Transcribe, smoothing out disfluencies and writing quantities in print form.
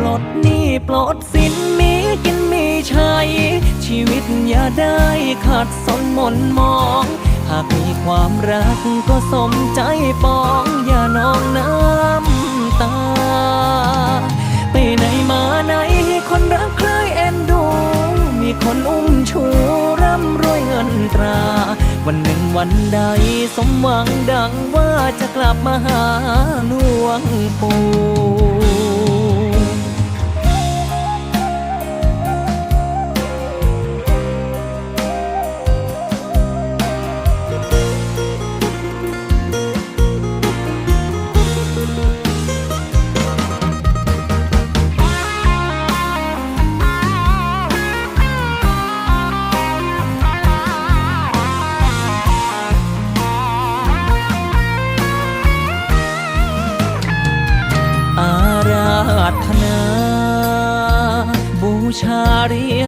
ลดหนี้ปลดสินมีกินมีใช้ชีวิตอย่าได้ขาดสนหม่นมองหากมีความรักก็สมใจปองอย่านองน้ำตาไปไหนมาไหนให้คนรักใครเอ็นดูมีคนอุ้มชูร่ำรวยเงินตราวันหนึ่งวันใดสมหวังดังว่าจะกลับมาหาหลวงปู่อาราธนาบูชาเรีย